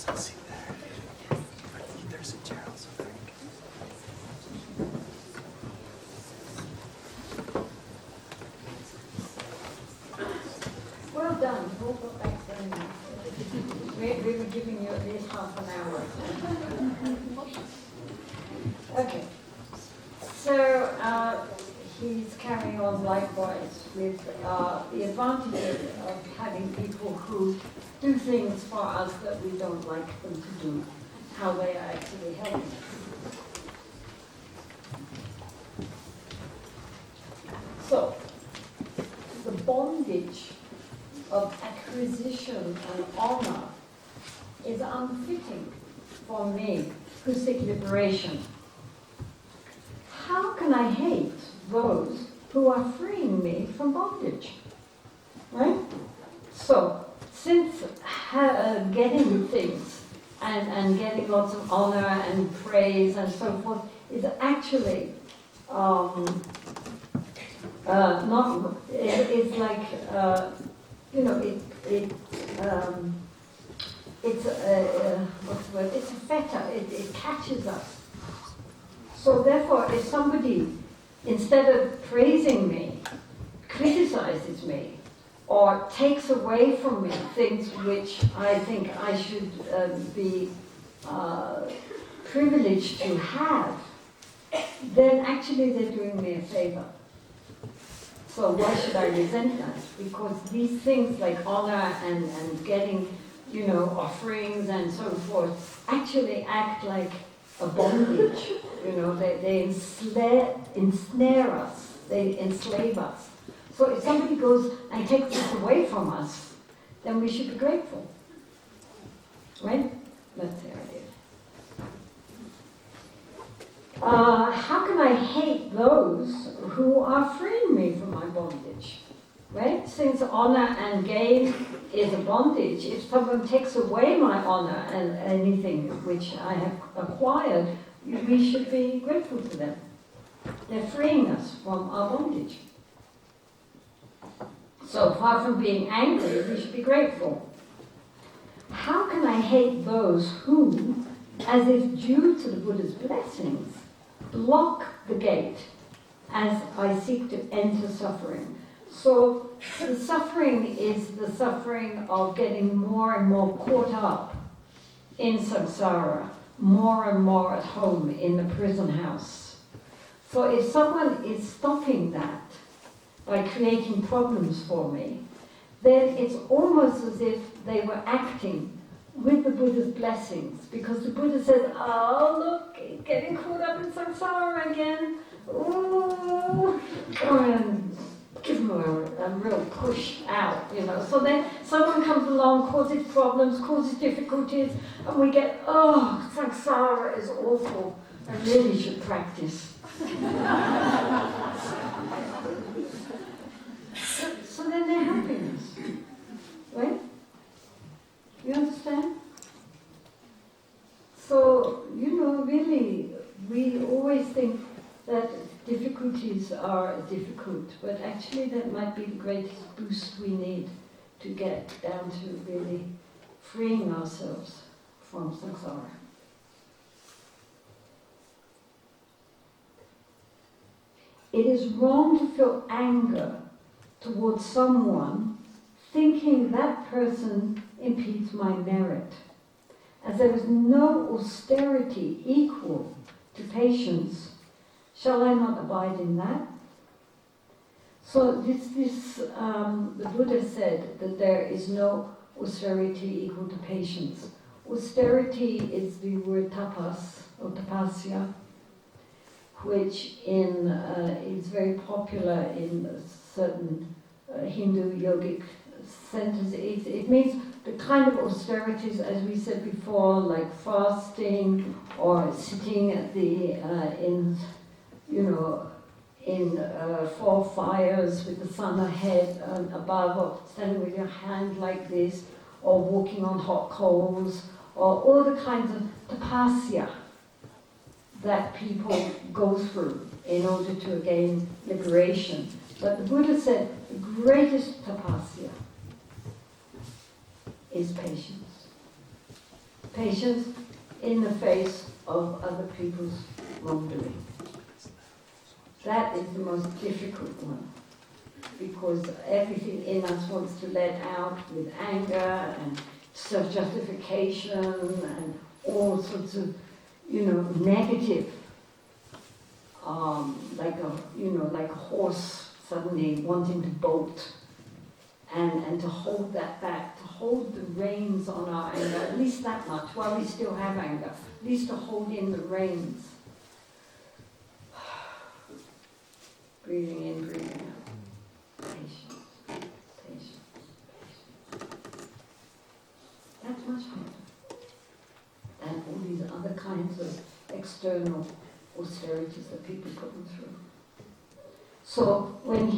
There's a chair also. Well done. We'll go back then. We were giving you at least half an hour. Okay. So he's carrying on likewise with the advantages of having people who do things for us that we don't like them to do, how they are actually helping us. So, the bondage of acquisition and honor is unfitting for me, who seek liberation. How can I hate those who are freeing me from bondage? Right? So, since getting things and getting lots of honor and praise and so forth is actually not, it's like, it's what's the word? It's a fetter, it catches us. So therefore, if somebody, instead of praising me, criticizes me, or takes away from me things which I think I should be privileged to have, then actually they're doing me a favor. So why should I resent that? Because these things like honor and getting, offerings and so forth, actually act like a bondage. They ensnare us, they enslave us. So if somebody goes and takes this away from us, then we should be grateful. Right? That's the idea. How can I hate those who are freeing me from my bondage? Right? Since honor and gain is a bondage, if someone takes away my honor and anything which I have acquired, we should be grateful to them. They're freeing us from our bondage. So far from being angry, we should be grateful. How can I hate those who, as if due to the Buddha's blessings, block the gate as I seek to enter suffering? So the suffering is the suffering of getting more and more caught up in samsara, more and more at home in the prison house. So if someone is stopping that by creating problems for me, then it's almost as if they were acting with the Buddha's blessings, because the Buddha says, oh look, getting caught up in samsara again, ooh, and give them a real push out, So then someone comes along, causes problems, causes difficulties, and we get, oh, samsara is awful, I really should practice. So then they're helping us, right? You understand? So, really, we always think that difficulties are difficult, but actually that might be the greatest boost we need to get down to really freeing ourselves from samsara. It is wrong to feel anger towards someone thinking that person impedes my merit, as there is no austerity equal to patience. Shall I not abide in that? So the Buddha said that there is no austerity equal to patience. Austerity is the word tapas, or tapasya, which is very popular in certain Hindu yogic centers. It means the kind of austerities, as we said before, like fasting or sitting at the in four fires with the sun ahead and above, or standing with your hand like this, or walking on hot coals, or all the kinds of tapasya that people go through in order to gain liberation. But the Buddha said the greatest tapasya is patience. Patience in the face of other people's wrongdoing. That is the most difficult one, because everything in us wants to let out with anger and self-justification and all sorts of, negative, like a horse suddenly wanting to bolt, and to hold that back, to hold the reins on our anger, at least that much, while we still have anger, at least to hold in the reins. Breathing in, breathing out. Patience, patience, patience. That's much harder than all these other kinds of external austerities that people put them through. So when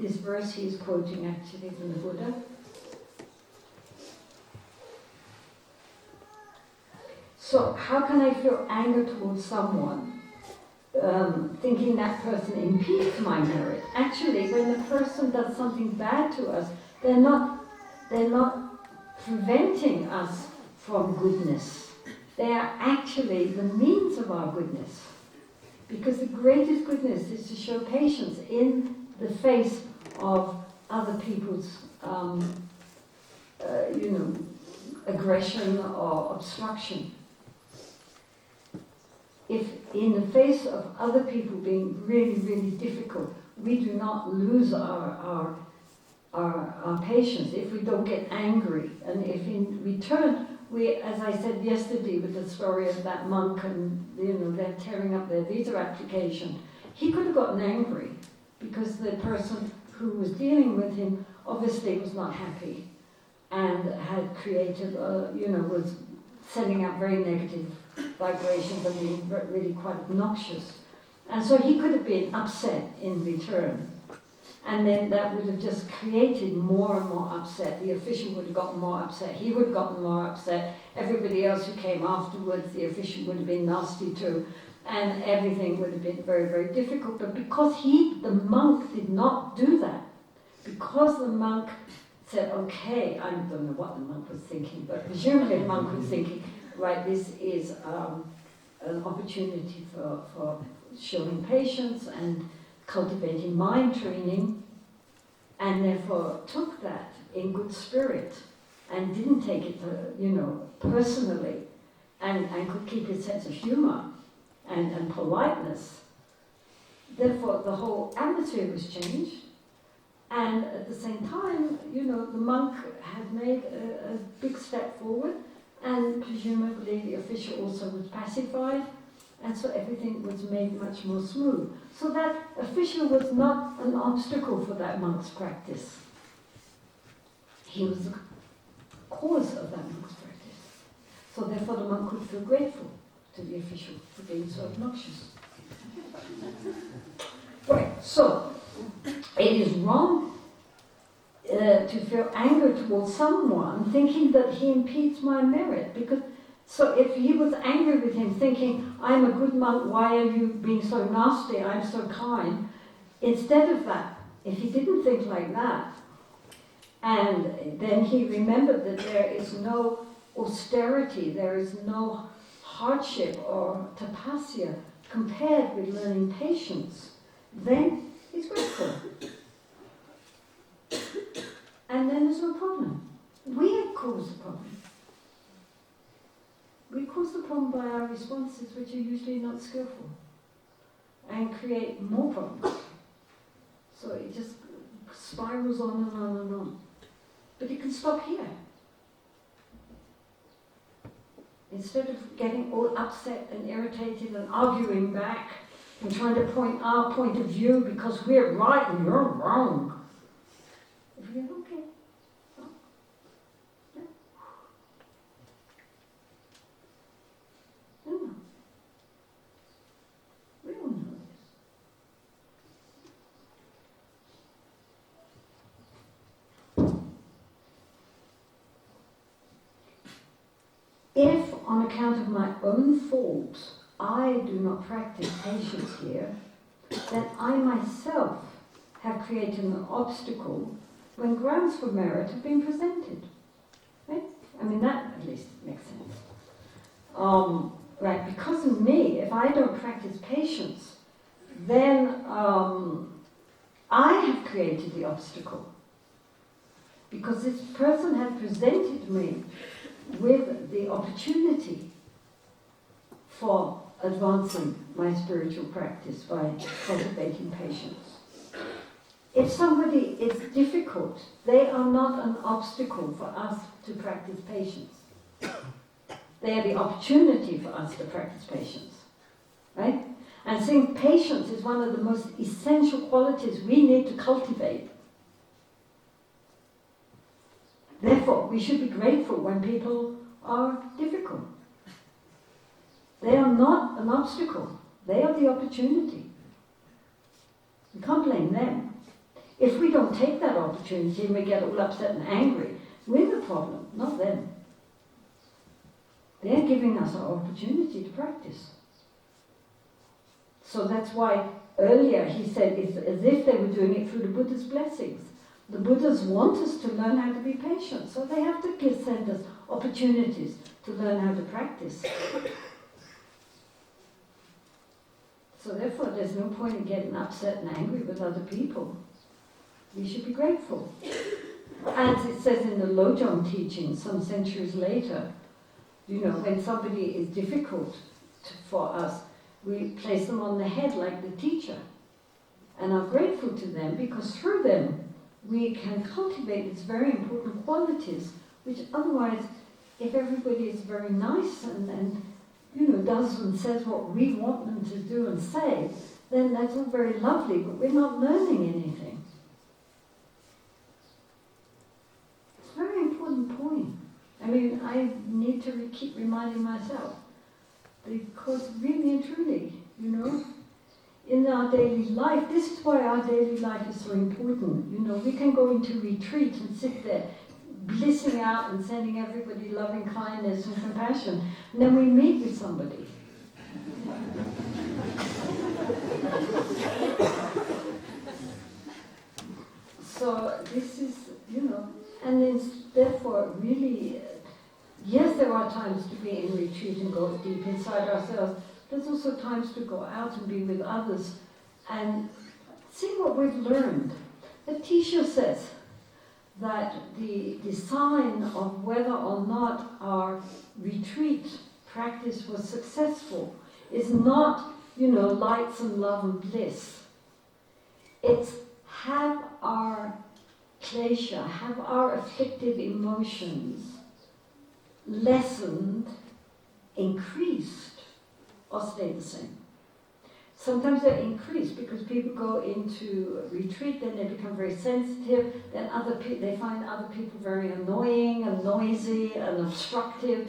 this verse he is quoting actually from the Buddha. So how can I feel anger towards someone? Thinking that person impedes my merit. Actually, when the person does something bad to us, they're not preventing us from goodness. They are actually the means of our goodness. Because the greatest goodness is to show patience in the face of other people's, aggression or obstruction. If in the face of other people being really, really difficult, we do not lose our patience, if we don't get angry, and if in return, we, as I said yesterday with the story of that monk and, they're tearing up their visa application, he could have gotten angry because the person who was dealing with him obviously was not happy and had created, was sending out very negative vibrations and being really quite obnoxious. And so he could have been upset in return. And then that would have just created more and more upset. The official would have gotten more upset. He would have gotten more upset. Everybody else who came afterwards, the official would have been nasty too. And everything would have been very, very difficult. But because the monk did not do that, because the monk said, okay, I don't know what the monk was thinking, but presumably the monk was thinking, right, this is an opportunity for showing patience and cultivating mind training, and therefore took that in good spirit and didn't take it, personally, and could keep his sense of humor and politeness. Therefore, the whole atmosphere was changed, and at the same time, the monk had made a big step forward, and presumably the official also was pacified, and so everything was made much more smooth. So that official was not an obstacle for that monk's practice. He was the cause of that monk's practice. So therefore the monk could feel grateful to the official for being so obnoxious. Right, so it is wrong to feel anger towards someone thinking that he impedes my merit, because so if he was angry with him thinking, I'm a good monk, why are you being so nasty, I'm so kind, instead of that, if he didn't think like that, and then he remembered that there is no austerity, there is no hardship or tapasya compared with learning patience, then he's grateful. And then there's no problem. We have caused the problem. We cause the problem by our responses, which are usually not skillful, and create more problems. So it just spirals on and on and on. But it can stop here. Instead of getting all upset and irritated and arguing back and trying to point our point of view because we're right and you're wrong. If we go, okay. Well, yeah. No. We all know this. If, on account of my own fault, I do not practice patience here, then I myself have created an obstacle when grounds for merit have been presented. Right? I mean, that at least makes sense. right, because of me, if I don't practice patience, then I have created the obstacle. Because this person had presented me with the opportunity for advancing my spiritual practice by cultivating patience. If somebody is difficult, they are not an obstacle for us to practice patience. They are the opportunity for us to practice patience. Right? And saying patience is one of the most essential qualities we need to cultivate. Therefore, we should be grateful when people are difficult. They are not an obstacle. They are the opportunity. We can't blame them. If we don't take that opportunity and we get all upset and angry, we're the problem, not them. They're giving us our opportunity to practice. So that's why earlier he said it's as if they were doing it through the Buddha's blessings. The Buddhas want us to learn how to be patient, so they have to send us opportunities to learn how to practice. So therefore there's no point in getting upset and angry with other people. We should be grateful. As it says in the Lojong teaching some centuries later, when somebody is difficult for us, we place them on the head like the teacher and are grateful to them because through them we can cultivate these very important qualities which otherwise, if everybody is very nice and does and says what we want them to do and say, then that's all very lovely, but we're not learning anything. It's a very important point. I mean, I need to keep reminding myself, because really and truly, in our daily life, this is why our daily life is so important. We can go into retreat and sit there, blissing out and sending everybody loving kindness and compassion, and then we meet with somebody. So this is, and it's therefore really, yes, there are times to be in retreat and go deep inside ourselves. There's also times to go out and be with others and see what we've learned. The teacher says that the sign of whether or not our retreat practice was successful is not, lights and love and bliss. It's have our klesha, have our afflictive emotions lessened, increased, or stay the same. Sometimes they increase because people go into retreat, then they become very sensitive, then they find other people very annoying and noisy and obstructive,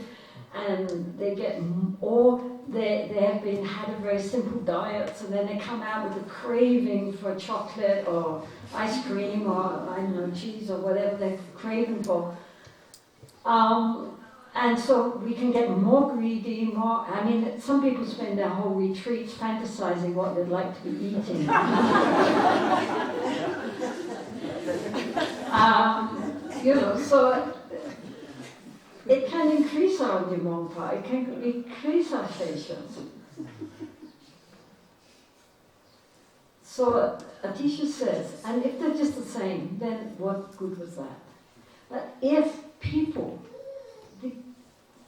and they get, or they have had a very simple diet, so then they come out with a craving for chocolate or ice cream or, cheese or whatever they're craving for. And so we can get more greedy, some people spend their whole retreats fantasizing what they'd like to be eating. So it can increase our gompa, it can increase our patience. So a teacher says, and if they're just the same, then what good was that? But if people, the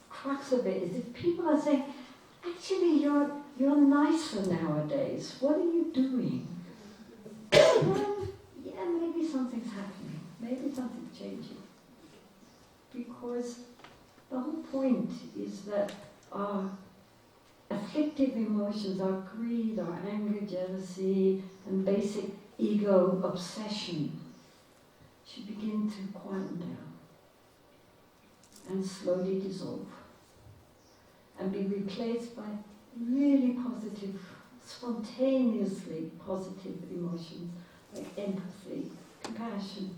crux of it is if people are saying, actually you're nicer nowadays, what are you doing? Well, yeah, maybe something's happening, maybe something's changing. Because the whole point is that our afflictive emotions, our greed, our anger, jealousy, and basic ego obsession should begin to quieten down and slowly dissolve and be replaced by really positive, spontaneously positive emotions like empathy, compassion,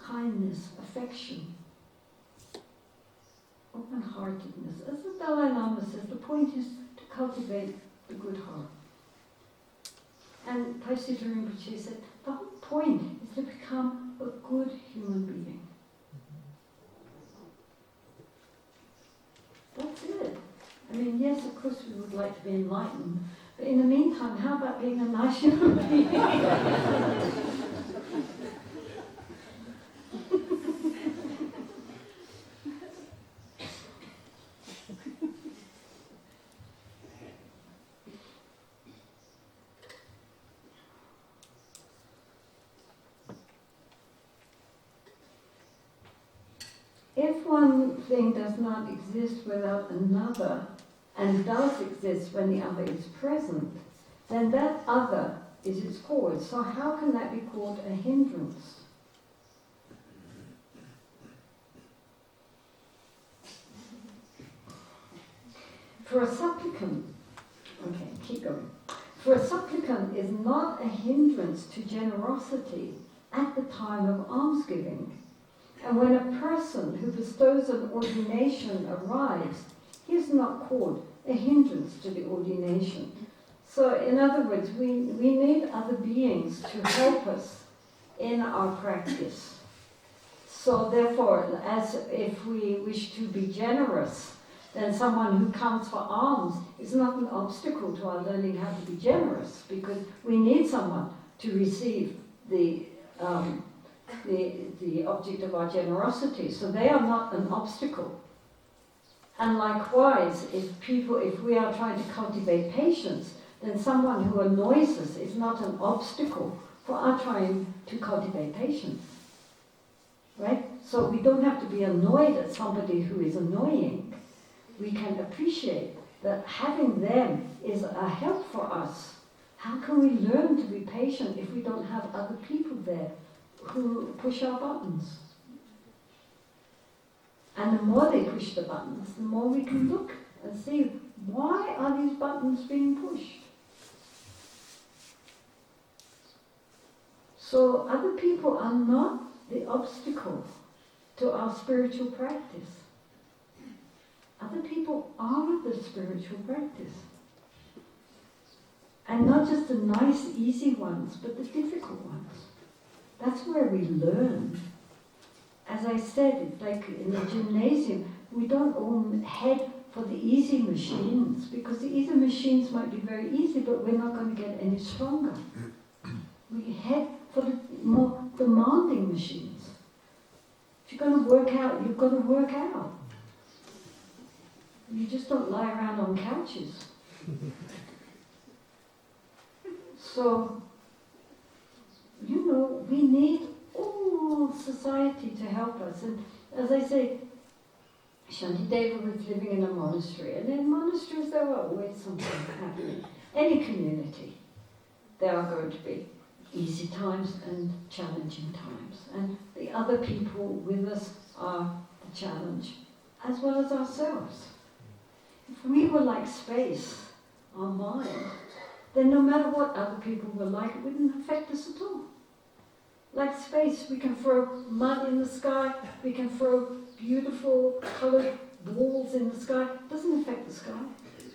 kindness, affection, open-heartedness. As the Dalai Lama says, the point is to cultivate the good heart. And Paisita Rinpoche said, the whole point is to become a good human being. That's it. I mean, yes, of course we would like to be enlightened, but in the meantime, how about being a nice human being? If one thing does not exist without another, and does exist when the other is present, then that other is its cause. So how can that be called a hindrance? For a supplicant, okay, keep going. For a supplicant is not a hindrance to generosity at the time of almsgiving. And when a person who bestows an ordination arrives, he is not called a hindrance to the ordination. So in other words, we need other beings to help us in our practice. So therefore, as if we wish to be generous, then someone who comes for alms is not an obstacle to our learning how to be generous, because we need someone to receive the object of our generosity. So they are not an obstacle. And likewise, if we are trying to cultivate patience, then someone who annoys us is not an obstacle for our trying to cultivate patience. Right? So we don't have to be annoyed at somebody who is annoying. We can appreciate that having them is a help for us. How can we learn to be patient if we don't have other people there who push our buttons? And the more they push the buttons, the more we can look and see, why are these buttons being pushed? So other people are not the obstacle to our spiritual practice. Other people are the spiritual practice. And not just the nice, easy ones, but the difficult ones. That's where we learn. As I said, it's like in the gymnasium, we don't all head for the easy machines, because the easy machines might be very easy, but we're not going to get any stronger. We head for the more demanding machines. If you're going to work out, you've got to work out. You just don't lie around on couches. So, we need all society to help us. And as I say, Shantideva was living in a monastery, and in monasteries there are always something happening. Any community, there are going to be easy times and challenging times. And the other people with us are the challenge, as well as ourselves. If we were like space, our mind, then no matter what other people were like, it wouldn't affect us at all. Like space, we can throw mud in the sky, we can throw beautiful coloured balls in the sky. It doesn't affect the sky. It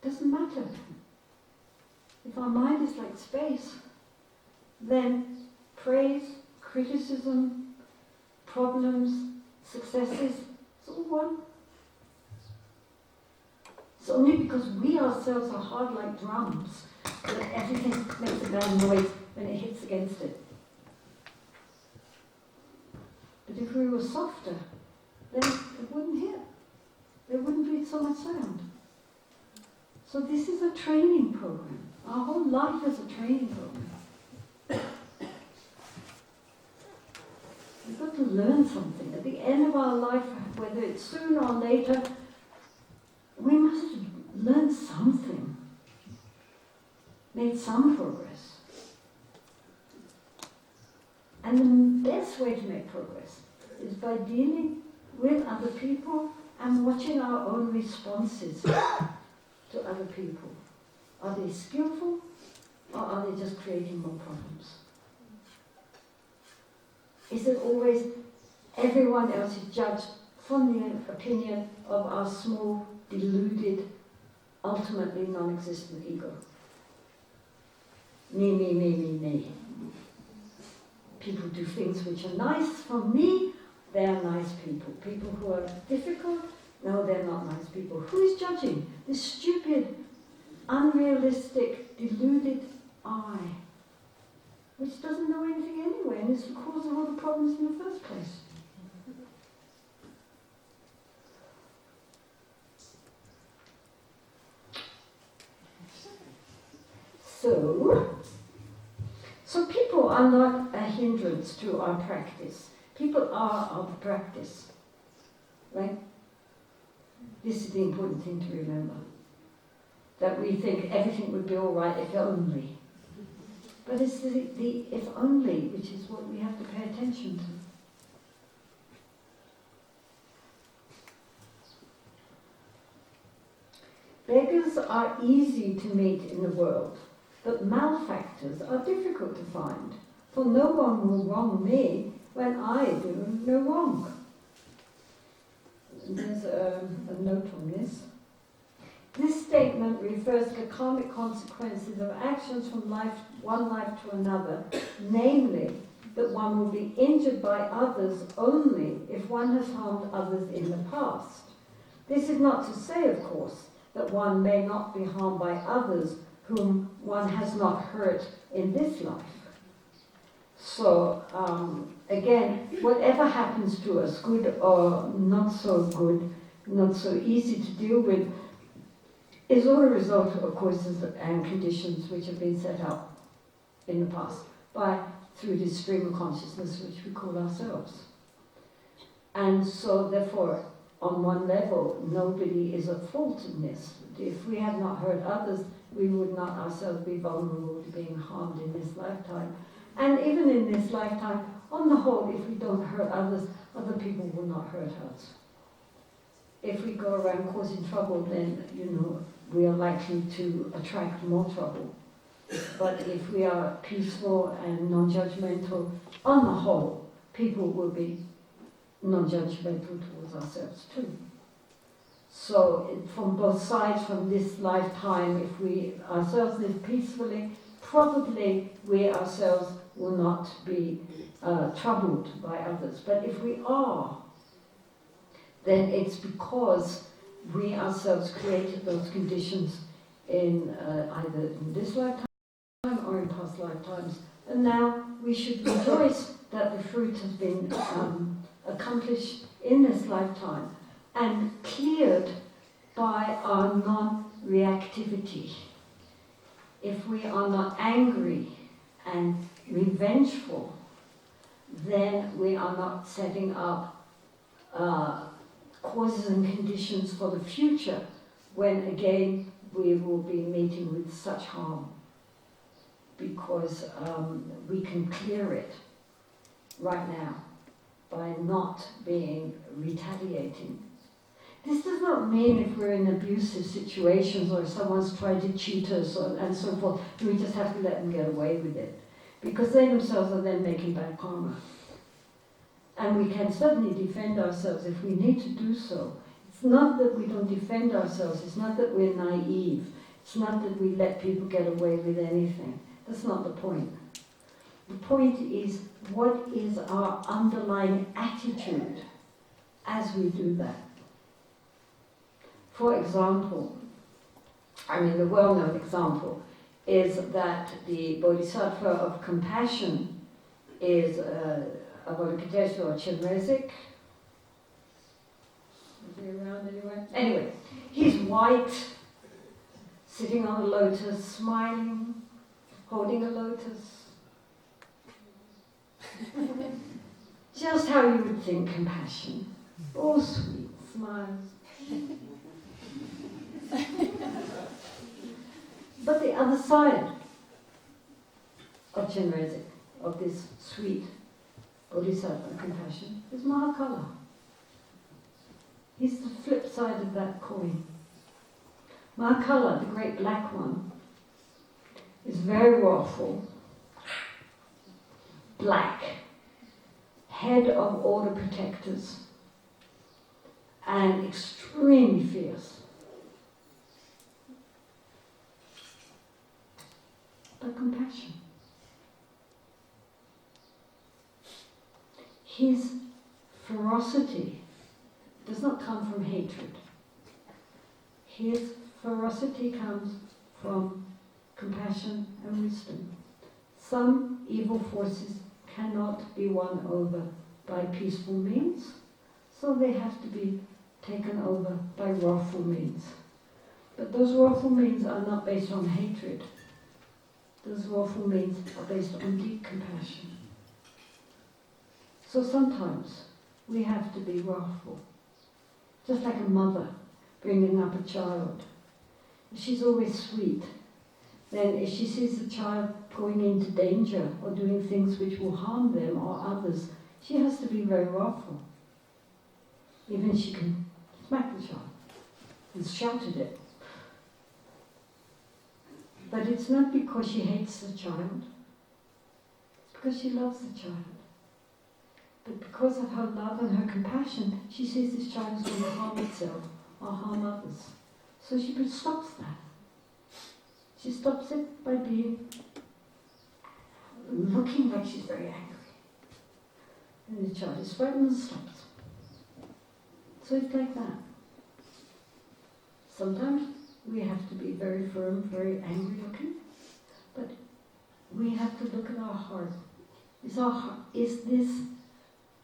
doesn't matter. If our mind is like space, then praise, criticism, problems, successes, it's all one. It's only because we ourselves are hard like drums that everything makes a bad noise when it hits against it. But if we were softer, then it wouldn't hit. There wouldn't be so much sound. So this is a training program. Our whole life is a training program. We've got to learn something. At the end of our life, whether it's soon or later, we must learn something. Made some progress. And the best way to make progress is by dealing with other people and watching our own responses to other people. Are they skillful, or are they just creating more problems? Is it always everyone else is judged from the opinion of our small, deluded, ultimately non-existent ego? Me, me, me, me, me. People do things which are nice for me, they are nice people. People who are difficult, No, they're not nice people. Who is judging? This stupid, unrealistic, deluded I, which doesn't know anything anyway, and is the cause of all the problems in the first place. So people are not a hindrance to our practice. People are our practice. Right? This is the important thing to remember. That we think everything would be all right if only. But it's the if only which is what we have to pay attention to. Beggars are easy to meet in the world, but malefactors are difficult to find, for no one will wrong me when I do no wrong. There's a note on this. This statement refers to the karmic consequences of actions from one life to another, namely that one will be injured by others only if one has harmed others in the past. This is not to say, of course, that one may not be harmed by others whom one has not hurt in this life. So, again, whatever happens to us, good or not so good, not so easy to deal with, is all a result of causes and conditions which have been set up in the past through this stream of consciousness which we call ourselves. And so, therefore, on one level, nobody is at fault in this. If we had not hurt others, we would not ourselves be vulnerable to being harmed in this lifetime. And even in this lifetime, on the whole, if we don't hurt others, other people will not hurt us. If we go around causing trouble, then, we are likely to attract more trouble. But if we are peaceful and non-judgmental, on the whole, people will be non-judgmental towards ourselves too. So from both sides, from this lifetime, if we ourselves live peacefully, probably we ourselves will not be troubled by others. But if we are, then it's because we ourselves created those conditions in either in this lifetime or in past lifetimes. And now we should rejoice that the fruit has been accomplished in this lifetime and cleared by our non-reactivity. If we are not angry and revengeful, then we are not setting up causes and conditions for the future when again we will be meeting with such harm, because we can clear it right now by not being retaliating. This does not mean if we're in abusive situations or if someone's tried to cheat us and so forth, we just have to let them get away with it, because they themselves are then making bad karma. And we can certainly defend ourselves if we need to do so. It's not that we don't defend ourselves, it's not that we're naive, it's not that we let people get away with anything. That's not the point. The point is, what is our underlying attitude as we do that? For example, the well-known example is that the Bodhisattva of compassion is Avalokiteshvara or Chenrezig. Is he around anywhere? Anyway, he's white, sitting on a lotus, smiling, holding a lotus. Just how you would think compassion. All sweet, smiles. But the other side of Chenrezig, of this sweet Bodhisattva compassion, is Mahakala. He's the flip side of that coin. Mahakala, the great black one, is very wrathful, black, head of all the protectors, and extremely fierce. But compassion. His ferocity does not come from hatred. His ferocity comes from compassion and wisdom. Some evil forces cannot be won over by peaceful means, so they have to be taken over by wrathful means. But those wrathful means are not based on hatred. Those wrathful means are based on deep compassion. So sometimes we have to be wrathful. Just like a mother bringing up a child. She's always sweet. Then if she sees the child going into danger or doing things which will harm them or others, she has to be very wrathful. Even she can smack the child and shout at it. But it's not because she hates the child. It's because she loves the child. But because of her love and her compassion, she sees this child is going to harm itself or harm others. So she stops that. She stops it by looking like she's very angry. And the child is frightened and stops. So it's like that. Sometimes we have to be very firm, very angry looking, but we have to look at our heart. Is this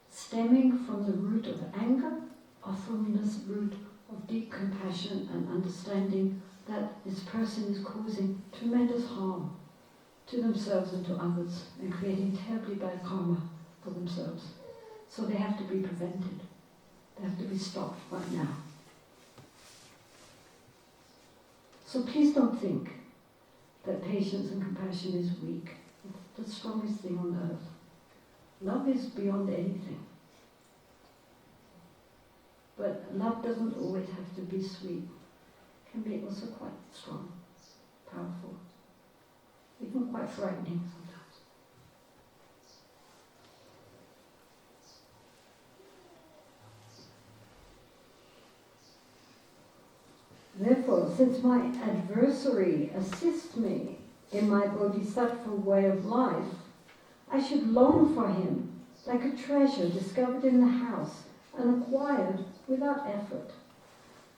stemming from the root of anger or from this root of deep compassion and understanding that this person is causing tremendous harm to themselves and to others and creating terribly bad karma for themselves? So they have to be prevented. They have to be stopped right now. So please don't think that patience and compassion is weak. It's the strongest thing on earth. Love is beyond anything. But love doesn't always have to be sweet. It can be also quite strong, powerful, even quite frightening sometimes. Therefore, since my adversary assists me in my Bodhisattva way of life, I should long for him like a treasure discovered in the house and acquired without effort.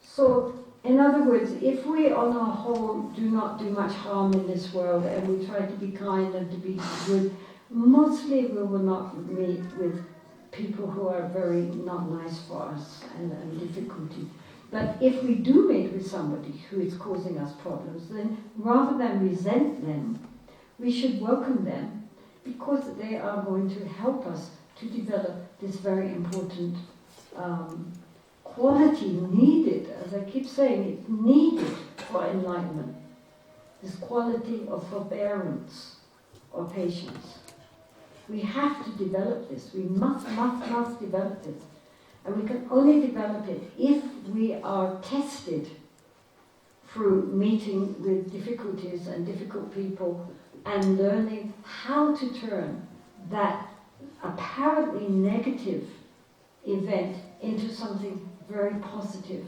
So, in other words, if we on our whole do not do much harm in this world and we try to be kind and to be good, mostly we will not meet with people who are very not nice for us and difficulty. But if we do meet with somebody who is causing us problems, then rather than resent them, we should welcome them because they are going to help us to develop this very important quality needed, as I keep saying, it's needed for enlightenment. This quality of forbearance or patience. We have to develop this. We must develop this. And we can only develop it if we are tested through meeting with difficulties and difficult people and learning how to turn that apparently negative event into something very positive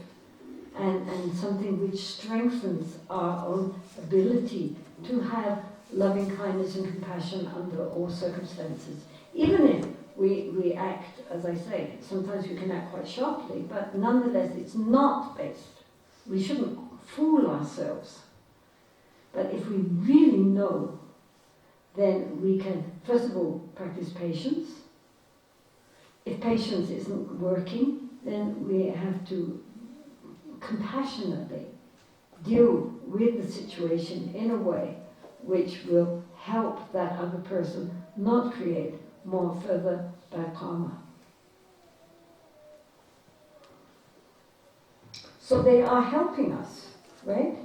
and something which strengthens our own ability to have loving kindness and compassion under all circumstances. Even if we act, as I say, sometimes we can act quite sharply, but nonetheless it's not based. We shouldn't fool ourselves. But if we really know, then we can, first of all, practice patience. If patience isn't working, then we have to compassionately deal with the situation in a way which will help that other person not create more further bad karma. So they are helping us, right?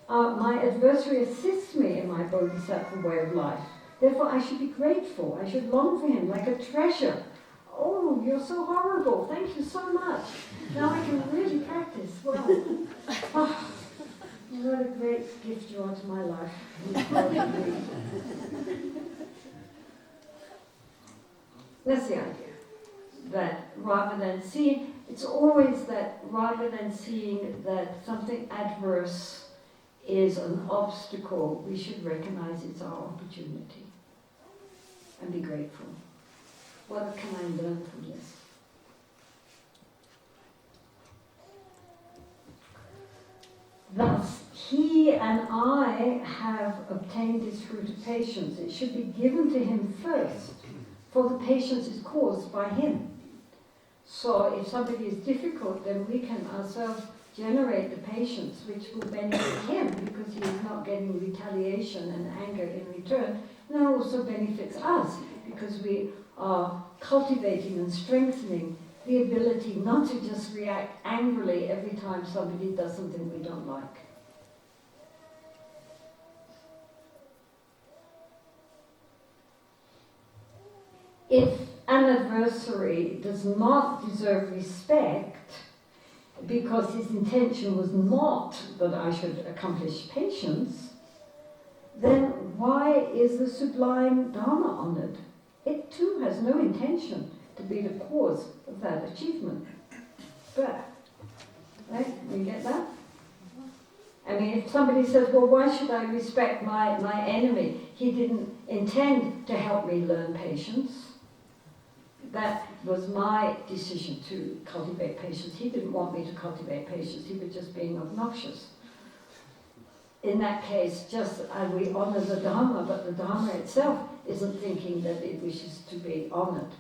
My adversary assists me in my Bodhisattva way of life. Therefore I should be grateful. I should long for him like a treasure. Oh, you're so horrible. Thank you so much. Now I can really practice. Wow. Oh, what a great gift you are to my life. That's the idea. That rather than seeing, it's always that rather than seeing that something adverse is an obstacle, we should recognize it's our opportunity and be grateful. What can I learn from this? Thus, he and I have obtained this fruit of patience. It should be given to him first, for the patience is caused by him. So if somebody is difficult, then we can ourselves generate the patience which will benefit him because he is not getting retaliation and anger in return. And it also benefits us because we are cultivating and strengthening the ability not to just react angrily every time somebody does something we don't like. If an adversary does not deserve respect because his intention was not that I should accomplish patience, then why is the sublime Dharma honored? It too has no intention to be the cause of that achievement. But, right, you get that? I mean, if somebody says, well, why should I respect my enemy? He didn't intend to help me learn patience. That was my decision to cultivate patience. He didn't want me to cultivate patience. He was just being obnoxious. In that case, just as we honor the Dharma, but the Dharma itself isn't thinking that it wishes to be honored.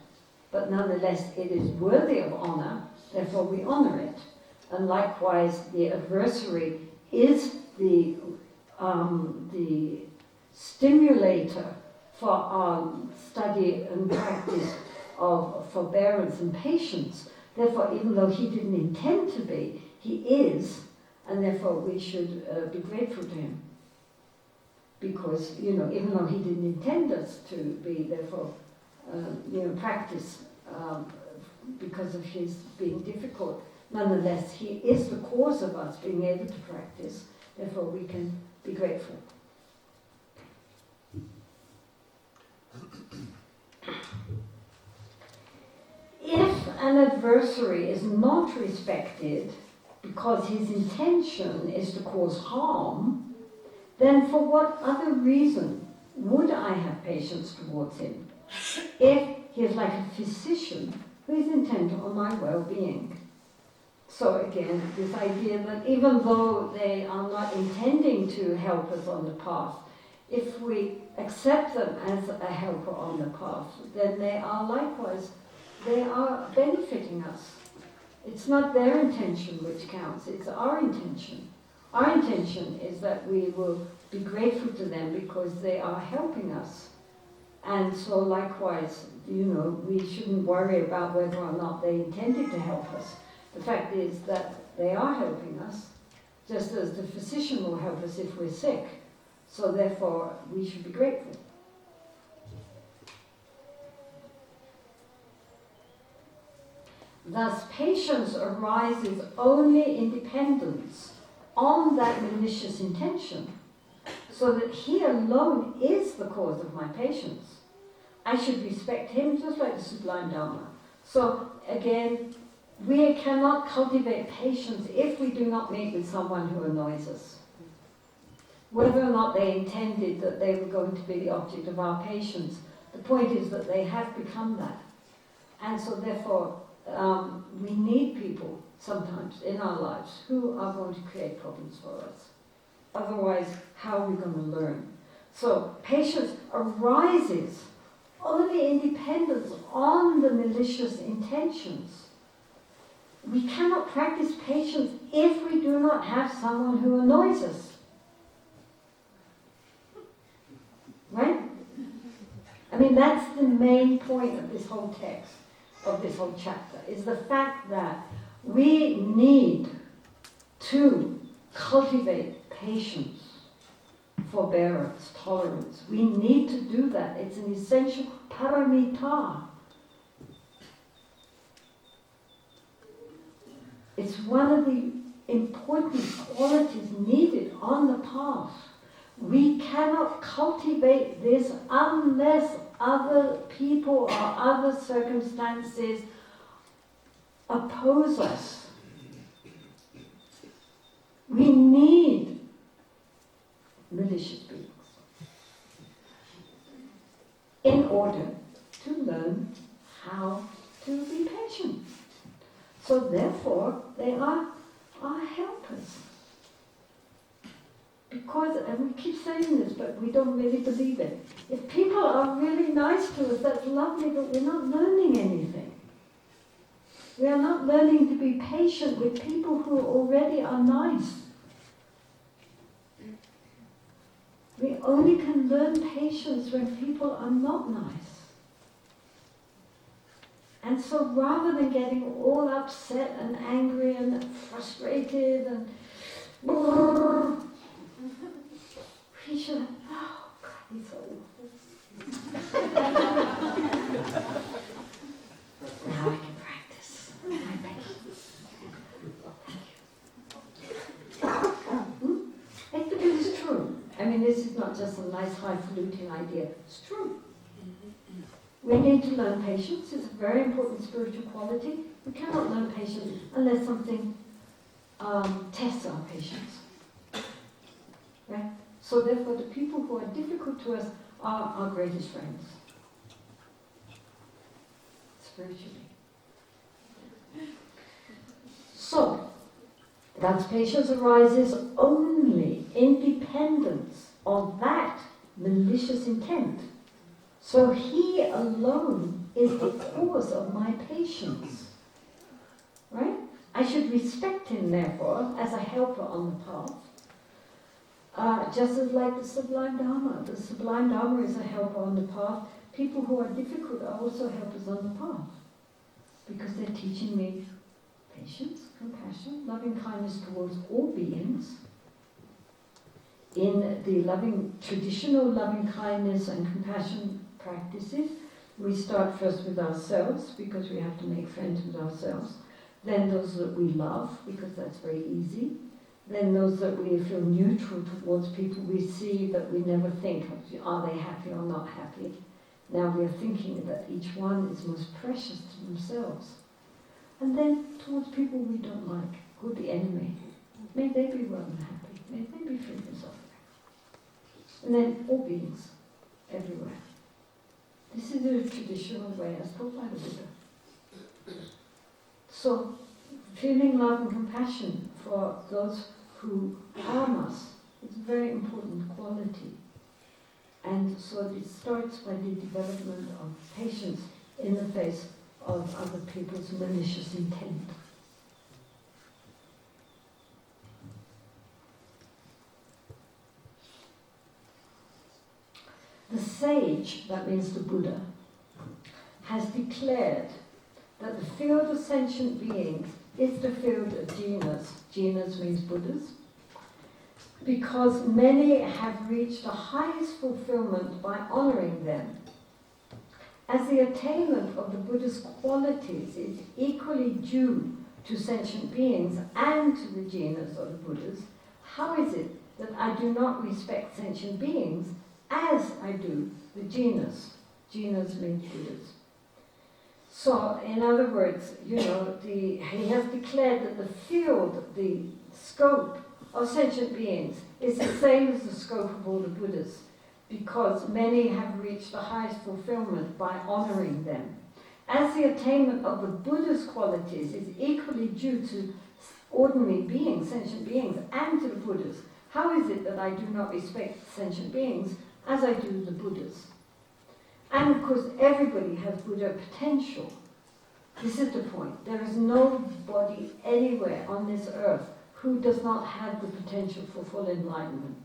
But nonetheless, it is worthy of honor, therefore we honor it. And likewise, the adversary is the stimulator for our study and practice of forbearance and patience. Therefore, even though he didn't intend to be, he is, and therefore we should be grateful to him. Because, even though he didn't intend us to be, therefore, practice because of his being difficult, nonetheless, he is the cause of us being able to practice. Therefore, we can be grateful. If an adversary is not respected because his intention is to cause harm, then for what other reason would I have patience towards him if he is like a physician who is intent on my well-being? So again, this idea that even though they are not intending to help us on the path, if we accept them as a helper on the path, then they are likewise, they are benefiting us. It's not their intention which counts, it's our intention. Our intention is that we will be grateful to them because they are helping us. And so likewise, we shouldn't worry about whether or not they intended to help us. The fact is that they are helping us, just as the physician will help us if we're sick. So therefore, we should be grateful. Thus, patience arises only in dependence on that malicious intention, so that he alone is the cause of my patience. I should respect him just like the Sublime Dharma. So again, we cannot cultivate patience if we do not meet with someone who annoys us. Whether or not they intended that they were going to be the object of our patience, the point is that they have become that. And so therefore, we need people sometimes in our lives who are going to create problems for us. Otherwise, how are we going to learn? So patience arises only in dependence on the malicious intentions. We cannot practice patience if we do not have someone who annoys us. Right? I mean, that's the main point of this whole text, of this whole chapter, is the fact that we need to cultivate patience, forbearance, tolerance. We need to do that. It's an essential paramita. It's one of the important qualities needed on the path. We cannot cultivate this unless other people or other circumstances oppose us. We need malicious beings in order to learn how to be patient. So therefore, they are our helpers. because, and we keep saying this, but we don't really believe it, if people are really nice to us, that's lovely, but we're not learning anything. We are not learning to be patient with people who already are nice. We only can learn patience when people are not nice. And so rather than getting all upset and angry and frustrated and we should, oh God, he's so awful. Now I can practice my patience. It's because it's true. I mean, this is not just a nice highfalutin idea. It's true. We need to learn patience. It's a very important spiritual quality. We cannot learn patience unless something tests our patience. Right? So therefore, the people who are difficult to us are our greatest friends. Spiritually. So, God's patience arises only in dependence of that malicious intent. So he alone is the cause of my patience. Right? I should respect him, therefore, as a helper on the path. Just as like the Sublime Dharma. The Sublime Dharma is a helper on the path. People who are difficult are also helpers on the path. Because they're teaching me patience, compassion, loving kindness towards all beings. In the traditional loving kindness and compassion practices, we start first with ourselves, because we have to make friends with ourselves. Then those that we love, because that's very easy. Then those that we feel neutral towards, people we see that we never think, are they happy or not happy? Now we are thinking that each one is most precious to themselves. And then towards people we don't like, who are the enemy. May they be well and happy. May they be free from suffering. And then all beings, everywhere. This is the traditional way as taught by the Buddha. So, feeling love and compassion for those who harm us is a very important quality. And so it starts by the development of patience in the face of other people's malicious intent. The sage, that means the Buddha, has declared that the field of sentient beings is the field of jinas. Jinas means Buddhas. Because many have reached the highest fulfillment by honoring them. As the attainment of the Buddha's qualities is equally due to sentient beings and to the jinas of the Buddhas, how is it that I do not respect sentient beings as I do the jinas? Jinas means Buddhas. So, in other words, he has declared that the field, the scope of sentient beings is the same as the scope of all the Buddhas, because many have reached the highest fulfillment by honoring them. As the attainment of the Buddha's qualities is equally due to ordinary beings, sentient beings, and to the Buddhas, how is it that I do not respect sentient beings as I do the Buddhas? And of course, everybody has Buddha potential. This is the point. There is nobody anywhere on this earth who does not have the potential for full enlightenment.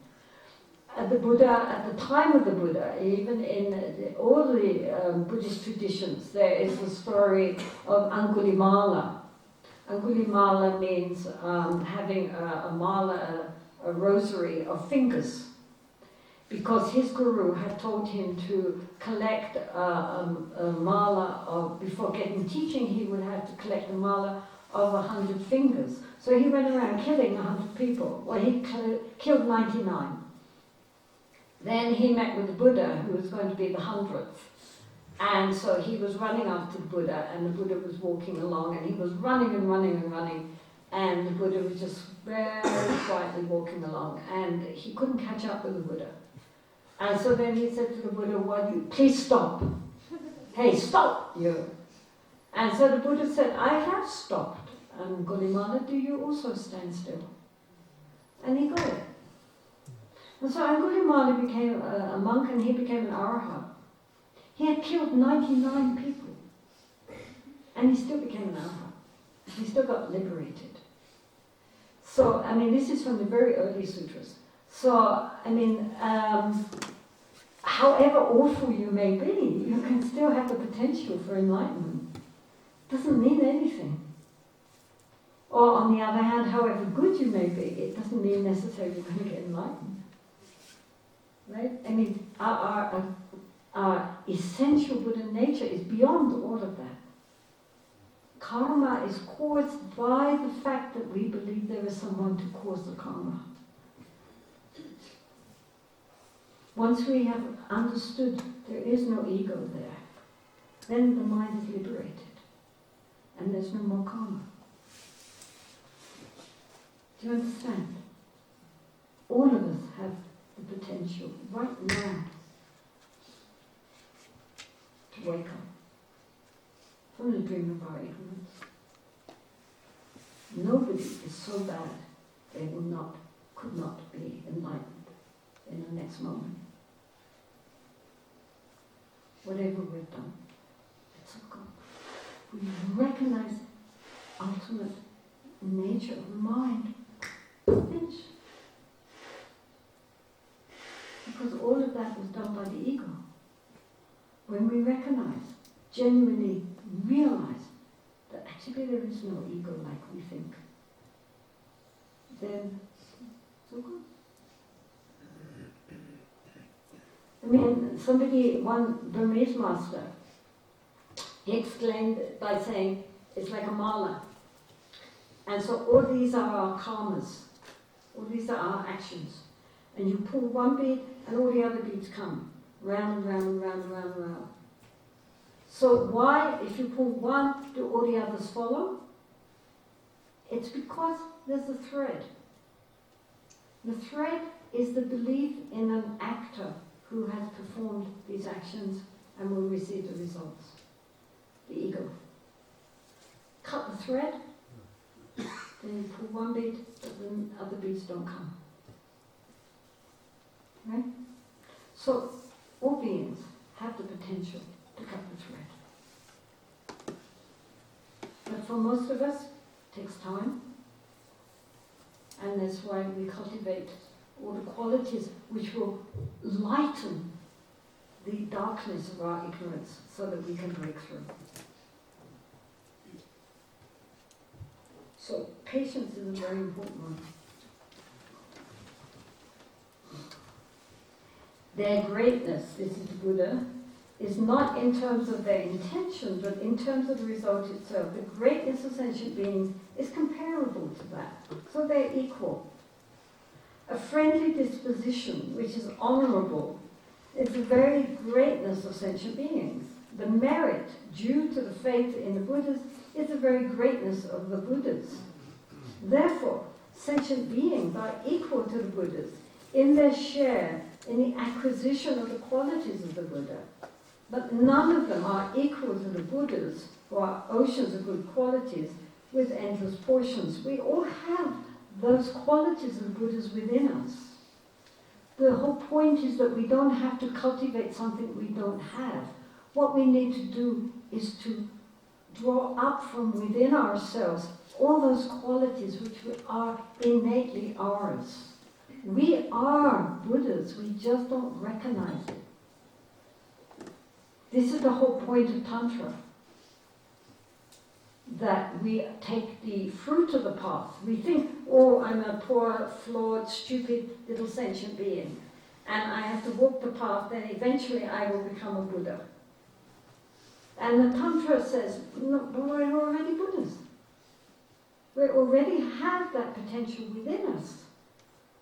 The Buddha, at the time of the Buddha, even in all the Buddhist traditions, there is the story of Angulimala. Angulimala means having a mala, a rosary of fingers, because his guru had told him to collect a mala of, before getting teaching, he would have to collect a mala of 100 fingers. So he went around killing 100 people. Well, he killed 99. Then he met with the Buddha, who was going to be the 100th. And so he was running after the Buddha, and the Buddha was walking along, and he was running and running and running, and the Buddha was just very quietly walking along, and he couldn't catch up with the Buddha. And so then he said to the Buddha, please stop. Hey, stop, you. And so the Buddha said, I have stopped. And Angulimala, do you also stand still? And he got it. And so Angulimala became a monk and he became an arhat. He had killed 99 people. And he still became an arhat. He still got liberated. So, I mean, this is from the very early sutras. So, I mean, however awful you may be, you can still have the potential for enlightenment. Doesn't mean anything. Or on the other hand, however good you may be, it doesn't mean necessarily you're going to get enlightened. Right? I mean, our essential Buddha nature is beyond all of that. Karma is caused by the fact that we believe there is someone to cause the karma. Once we have understood there is no ego there, then the mind is liberated and there's no more karma. Do you understand? All of us have the potential right now to wake up from the dream of our ignorance. Nobody is so bad they could not be enlightened in the next moment. Whatever we've done, it's all gone. We recognize the ultimate nature of the mind. Finish. Because all of that was done by the ego. When we recognize, genuinely realize that actually there is no ego like we think, then it's all good. I mean, one Burmese master, he explained it by saying it's like a mala. And so all these are our karmas, all these are our actions. And you pull one bead and all the other beads come, round and round and round and round and round. So why, if you pull one, do all the others follow? It's because there's a thread. The thread is the belief in an actor who has performed these actions and will receive the results. The ego. Cut the thread, then you pull one bead, but then other beads don't come. Right? So, all beings have the potential to cut the thread. But for most of us, it takes time. And that's why we cultivate all the qualities which will lighten the darkness of our ignorance so that we can break through. So, patience is a very important one. Their greatness, this is the Buddha, is not in terms of their intention, but in terms of the result itself. The greatness of sentient beings is comparable to that. So they're equal. A friendly disposition, which is honorable, is the very greatness of sentient beings. The merit due to the faith in the Buddhas is the very greatness of the Buddhas. Therefore, sentient beings are equal to the Buddhas in their share in the acquisition of the qualities of the Buddha. But none of them are equal to the Buddhas, who are oceans of good qualities with endless portions. We all have those qualities of the Buddhas within us. The whole point is that we don't have to cultivate something we don't have. What we need to do is to draw up from within ourselves all those qualities which are innately ours. We are Buddhas, we just don't recognize it. This is the whole point of Tantra. That we take the fruit of the path. We think, oh, I'm a poor, flawed, stupid little sentient being, and I have to walk the path, then eventually I will become a Buddha. And the Tantra says, no, but we're already Buddhas. We already have that potential within us,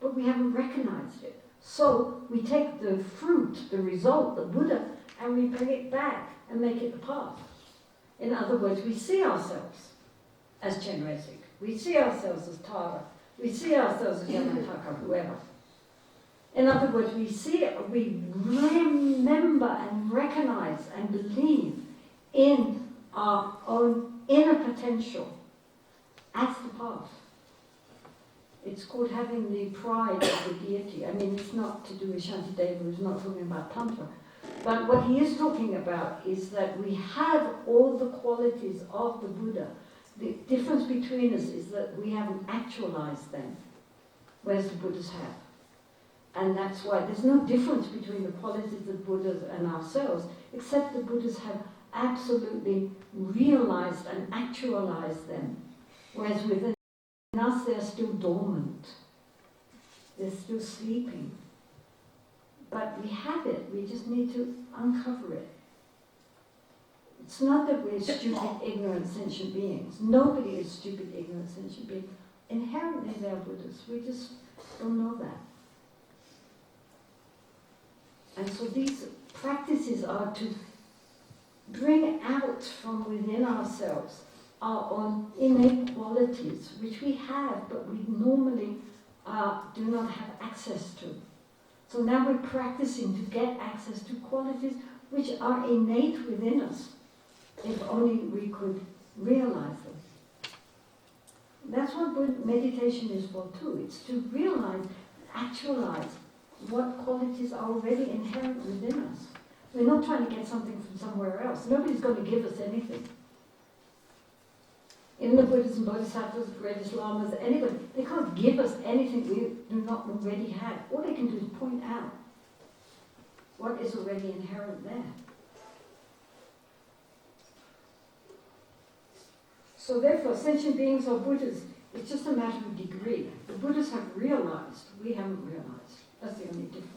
but we haven't recognized it. So we take the fruit, the result, the Buddha, and we bring it back and make it the path. In other words, we see ourselves as Chenrezig. We see ourselves as Tara. We see ourselves as Yamataka, whoever. In other words, we remember and recognize and believe in our own inner potential as the path. It's called having the pride of the deity. I mean, it's not to do with Shantideva, who's not talking about Tantra. But what he is talking about is that we have all the qualities of the Buddha. The difference between us is that we haven't actualized them, whereas the Buddhas have. And that's why there's no difference between the qualities of Buddhas and ourselves, except the Buddhas have absolutely realized and actualized them, whereas within us they're still dormant. They're still sleeping. But we have it, we just need to uncover it. It's not that we're stupid, ignorant, sentient beings. Nobody is stupid, ignorant, sentient being. Inherently they're Buddhas. We just don't know that. And so these practices are to bring out from within ourselves our own innate qualities, which we have, but we normally do not have access to. So now we're practicing to get access to qualities which are innate within us, if only we could realize them. That's what meditation is for too. It's to realize, actualize what qualities are already inherent within us. We're not trying to get something from somewhere else. Nobody's going to give us anything. In the Buddhas and Bodhisattvas, greatest lamas, anybody, they can't give us anything we do not already have. All they can do is point out what is already inherent there. So therefore, sentient beings or Buddhas, it's just a matter of degree. The Buddhas have realized, we haven't realized. That's the only difference.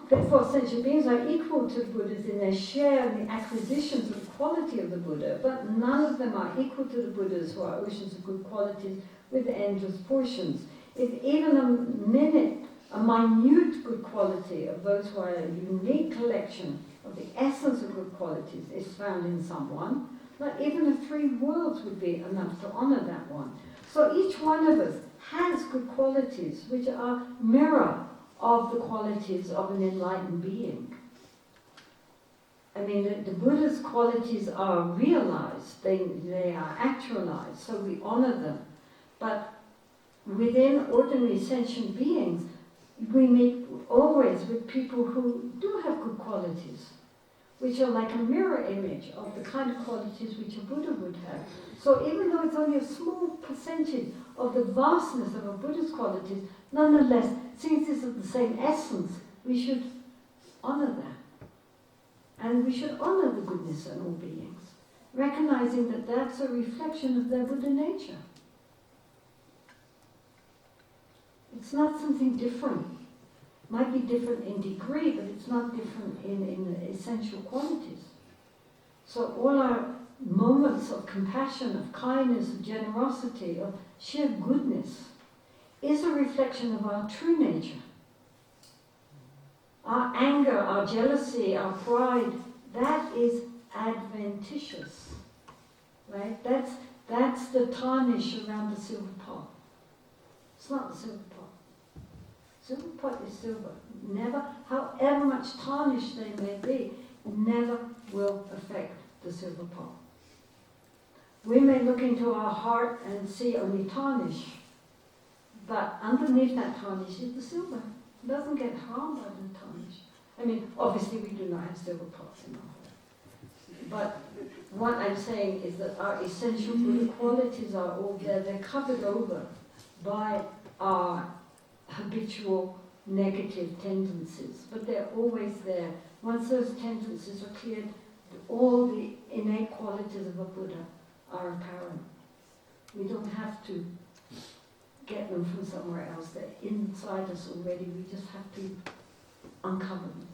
Therefore, sentient beings are equal to the Buddhas in their share in the acquisitions of the quality of the Buddha, but none of them are equal to the Buddhas, who are oceans of good qualities with endless portions. If even a minute good quality of those who are a unique collection of the essence of good qualities is found in someone, not even the 3 worlds would be enough to honor that one. So each one of us has good qualities which are mirror of the qualities of an enlightened being. I mean, the Buddha's qualities are realized, they are actualized, so we honor them. But within ordinary sentient beings, we meet always with people who do have good qualities, which are like a mirror image of the kind of qualities which a Buddha would have. So even though it's only a small percentage of the vastness of a Buddha's qualities, nonetheless, since it's of the same essence, we should honor that. And we should honor the goodness in all beings, recognizing that that's a reflection of their Buddha nature. It's not something different. It might be different in degree, but it's not different in essential qualities. So all our moments of compassion, of kindness, of generosity, of sheer goodness is a reflection of our true nature. Our anger, our jealousy, our pride, that is adventitious. Right? That's the tarnish around the silver pot. It's not the silver pot. Silver pot is silver. Never, however much tarnish they may be, never will affect the silver pot. We may look into our heart and see only tarnish, but underneath that tarnish is the silver. It doesn't get harmed by the tarnish. I mean, obviously we do not have silver pots in our heart. But what I'm saying is that our essential Buddha qualities are all there. They're covered over by our habitual negative tendencies, but they're always there. Once those tendencies are cleared, all the innate qualities of a Buddha are apparent. We don't have to get them from somewhere else. They're inside us already. We just have to uncover them.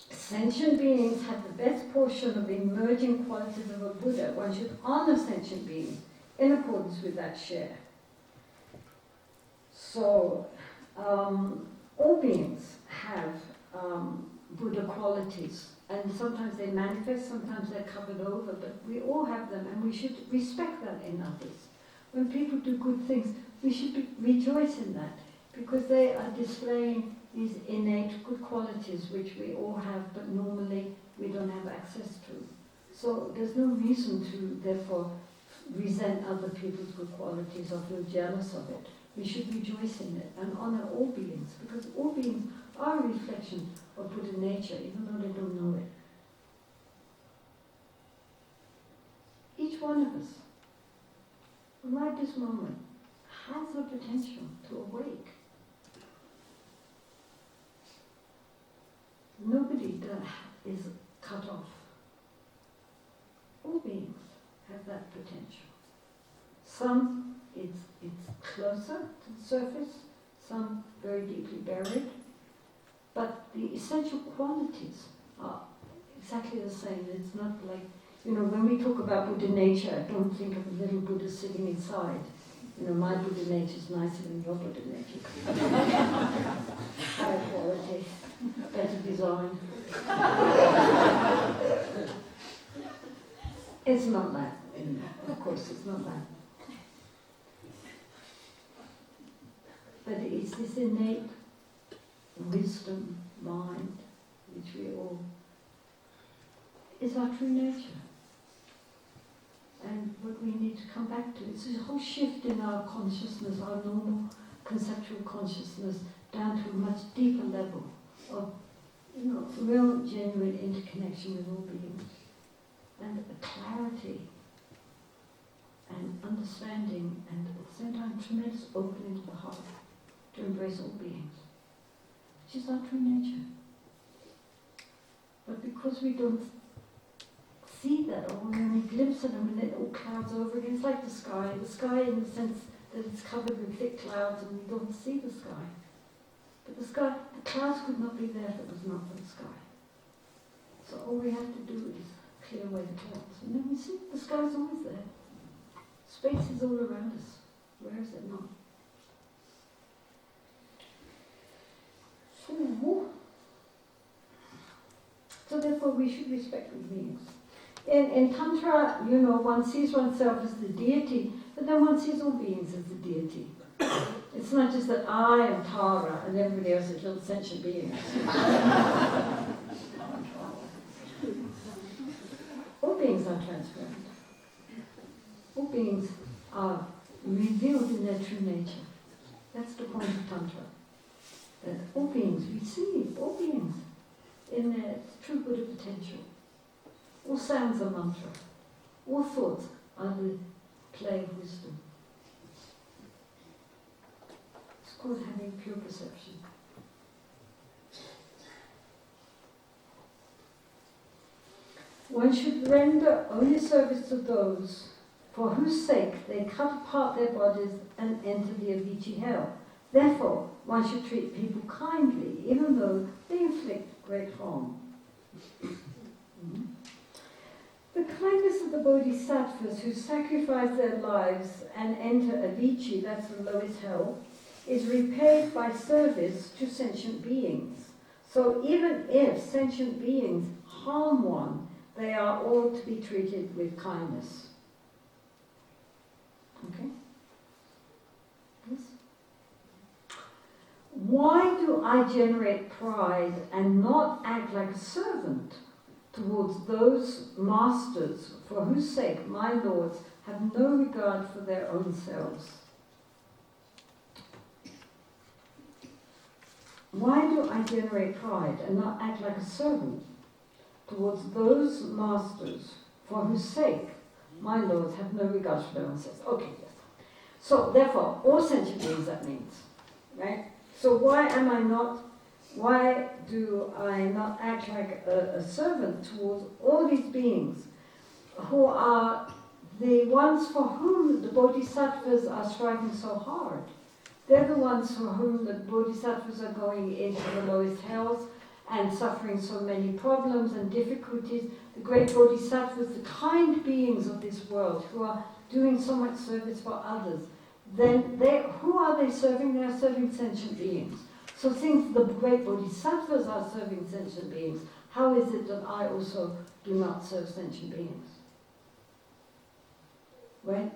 Sentient beings have the best portion of the emerging qualities of a Buddha. One should honor sentient beings in accordance with that share. So, all beings have Buddha qualities, and sometimes they manifest, sometimes they're covered over, but we all have them, and we should respect that in others. When people do good things, we should rejoice in that, because they are displaying these innate good qualities which we all have, but normally we don't have access to. So there's no reason to, therefore, resent other people's good qualities or feel jealous of it. We should rejoice in it and honor all beings, because all beings are a reflection of Buddha nature, even though they don't know it. Each one of us, right this moment, has the potential to awake. Nobody is cut off. All beings have that potential. Some it's closer to the surface, some very deeply buried, but the essential qualities are exactly the same. It's not like, when we talk about Buddha nature, don't think of a little Buddha sitting inside. My Buddha nature is nicer than your Buddha nature. Higher quality, better design. It's not that. Of course, it's not that. But it's this innate wisdom, mind, which we all, is our true nature. And what we need to come back to, it's a whole shift in our consciousness, our normal conceptual consciousness, down to a much deeper level of, real, genuine interconnection with all beings. And a clarity and understanding, and at the same time tremendous opening of the heart to embrace all beings, which is our true nature. But because we don't see that, or we only glimpse of them and it all clouds over again, it's like the sky in the sense that it's covered with thick clouds and we don't see the sky. But the clouds could not be there if it was not for the sky. So all we have to do is clear away the clouds. And then we see the sky's always there. Space is all around us. Where is it not? So therefore we should respect all beings. In Tantra, one sees oneself as the deity, but then one sees all beings as the deity. It's not just that I am Tara and everybody else is little sentient beings. All beings are transparent. All beings are revealed in their true nature. That's the point of Tantra. That all beings receive, all beings, in their true Buddha potential. All sounds are mantra. All thoughts are the play of wisdom. It's called having pure perception. One should render only service to those for whose sake they cut apart their bodies and enter the Avicii hell. Therefore, one should treat people kindly, even though they inflict great harm. The kindness of the Bodhisattvas who sacrifice their lives and enter Avicii, that's the lowest hell, is repaid by service to sentient beings. So even if sentient beings harm one, they are all to be treated with kindness. Okay? Yes? Why do I generate pride and not act like a servant towards those masters for whose sake my lords have no regard for their own selves? Why do I generate pride and not act like a servant towards those masters for whose sake my lords have no regard for their own selves? Okay, yes. So therefore, all sentient beings, that means, right? So why do I not act like a servant towards all these beings who are the ones for whom the Bodhisattvas are striving so hard? They're the ones for whom the Bodhisattvas are going into the lowest hells and suffering so many problems and difficulties. The great Bodhisattvas, the kind beings of this world who are doing so much service for others, then who are they serving? They are serving sentient beings. So since the great Bodhisattvas are serving sentient beings, how is it that I also do not serve sentient beings? Right?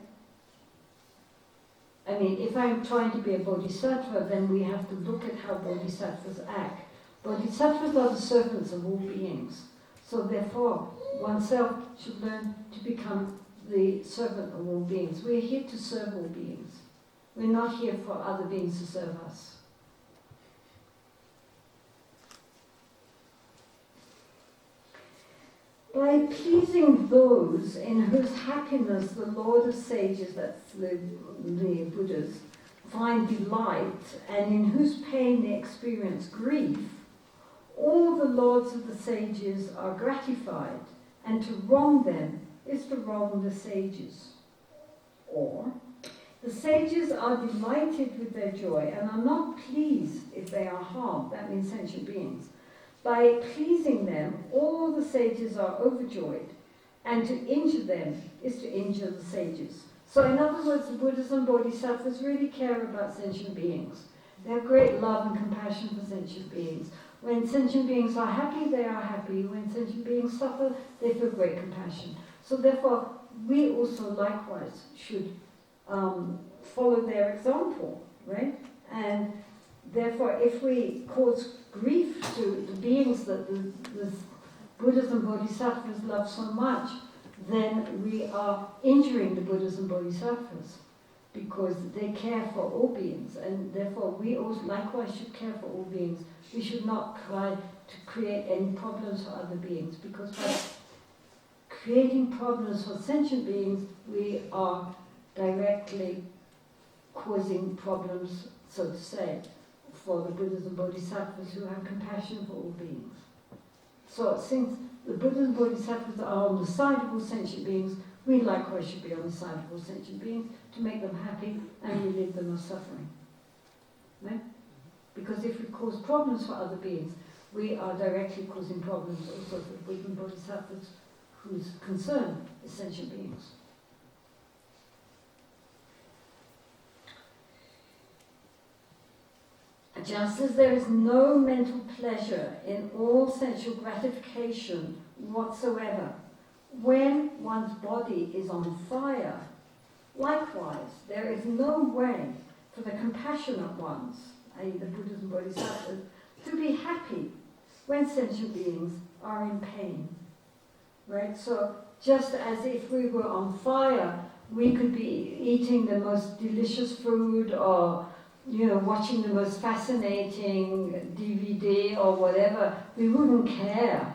I mean, if I'm trying to be a bodhisattva, then we have to look at how bodhisattvas act. Bodhisattvas are the servants of all beings. So therefore, oneself should learn to become the servant of all beings. We're here to serve all beings. We're not here for other beings to serve us. By pleasing those in whose happiness the Lord of Sages, that's the Buddhas, find delight, and in whose pain they experience grief, all the lords of the sages are gratified, and to wrong them is to wrong the sages. Or, the sages are delighted with their joy and are not pleased if they are harmed, that means sentient beings. By pleasing them, all the sages are overjoyed, and to injure them is to injure the sages. So in other words, the Buddhas and Bodhisattvas really care about sentient beings. They have great love and compassion for sentient beings. When sentient beings are happy, they are happy. When sentient beings suffer, they feel great compassion. So therefore, we also likewise should follow their example, right? And therefore, if we cause grief to the beings that the Buddhas and Bodhisattvas love so much, then we are injuring the Buddhas and Bodhisattvas because they care for all beings, and therefore we also likewise should care for all beings. We should not try to create any problems for other beings, because by creating problems for sentient beings, we are directly causing problems, so to say, for the Buddhas and Bodhisattvas who have compassion for all beings. So since the Buddhas and Bodhisattvas are on the side of all sentient beings, we likewise should be on the side of all sentient beings to make them happy and relieve them of suffering. Right? Because if we cause problems for other beings, we are directly causing problems also for the Buddhas and Bodhisattvas whose concern is sentient beings. Just as there is no mental pleasure in all sensual gratification whatsoever, when one's body is on fire, likewise, there is no way for the compassionate ones, i.e. the Buddhas and Bodhisattvas, to be happy when sentient beings are in pain. Right? So, just as if we were on fire, we could be eating the most delicious food or watching the most fascinating DVD or whatever, we wouldn't care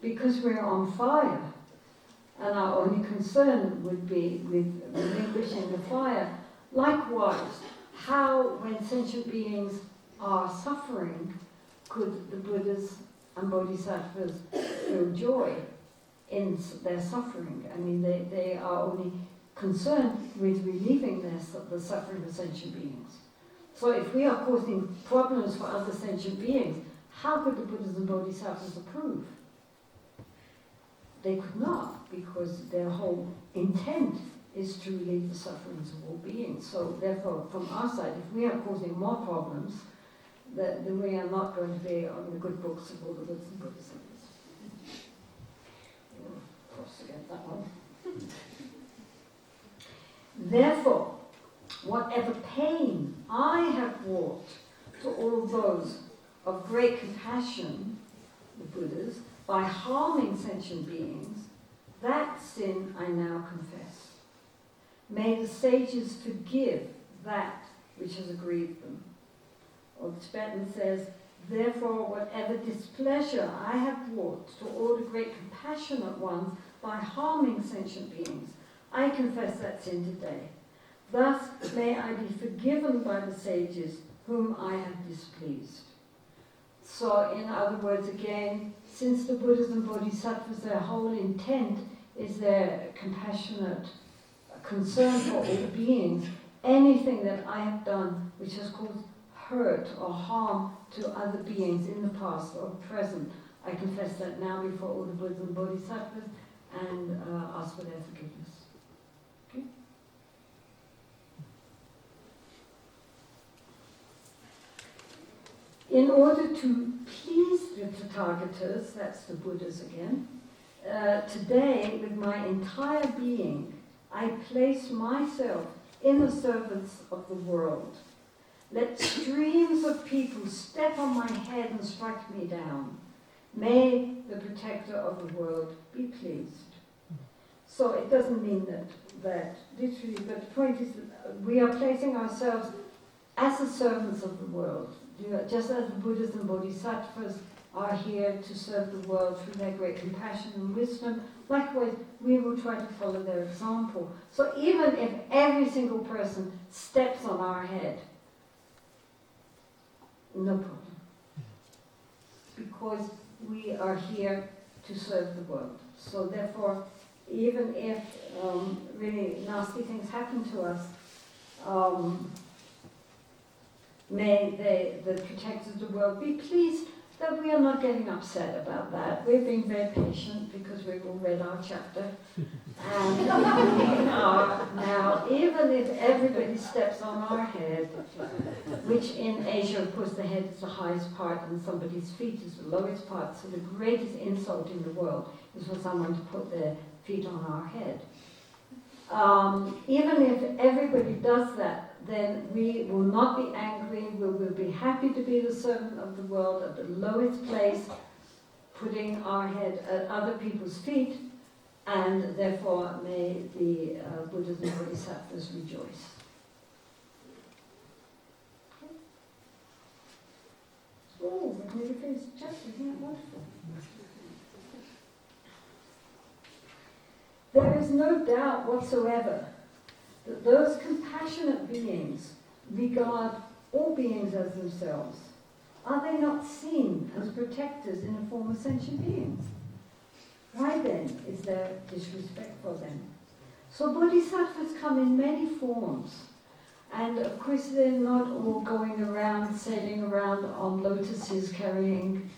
because we're on fire. And our only concern would be with relinquishing the fire. Likewise, how, when sentient beings are suffering, could the Buddhas and Bodhisattvas feel joy in their suffering? I mean, they are only concerned with relieving the suffering of sentient beings. So if we are causing problems for other sentient beings, how could the Buddhas and Bodhisattvas approve? They could not, because their whole intent is to relieve the sufferings of all beings. So therefore, from our side, if we are causing more problems, then we are not going to be on the good books of all the Buddhas and Bodhisattvas. Of course, forget that one. Therefore, whatever pain I have brought to all those of great compassion, the Buddhas, by harming sentient beings, that sin I now confess. May the sages forgive that which has aggrieved them. Or the Tibetan says, therefore whatever displeasure I have brought to all the great compassionate ones by harming sentient beings, I confess that sin today. Thus may I be forgiven by the sages whom I have displeased. So in other words, again, since the Buddhas and Bodhisattvas, their whole intent is their compassionate concern for all beings, anything that I have done which has caused hurt or harm to other beings in the past or present, I confess that now before all the Buddhas and Bodhisattvas and ask for their forgiveness. Okay? In order to please the Tathagatas, that's the Buddhas again, today with my entire being, I place myself in the service of the world. Let streams of people step on my head and strike me down. May the protector of the world be pleased. So it doesn't mean that literally, but the point is that we are placing ourselves as the servants of the world. Just as the Buddhas and Bodhisattvas are here to serve the world through their great compassion and wisdom, likewise we will try to follow their example. So even if every single person steps on our head, no problem. Because we are here to serve the world. So therefore, even if really nasty things happen to us, may the protectors of the world be pleased that we are not getting upset about that. We're being very patient because we've all read our chapter. And we are now, even if everybody steps on our head, which in Asia, of course, the head is the highest part and somebody's feet is the lowest part, so the greatest insult in the world is for someone to put their feet on our head. Even if everybody does that, then we will not be angry, we will be happy to be the servant of the world at the lowest place, putting our head at other people's feet, and therefore may the Buddhas and Bodhisattvas rejoice. Okay. Oh, we've nearly finished the chapter, isn't that wonderful? There is no doubt whatsoever that those compassionate beings regard all beings as themselves. Are they not seen as protectors in the form of sentient beings? Why then is there disrespect for them? So bodhisattvas come in many forms, and of course they're not all going around, sailing around on lotuses carrying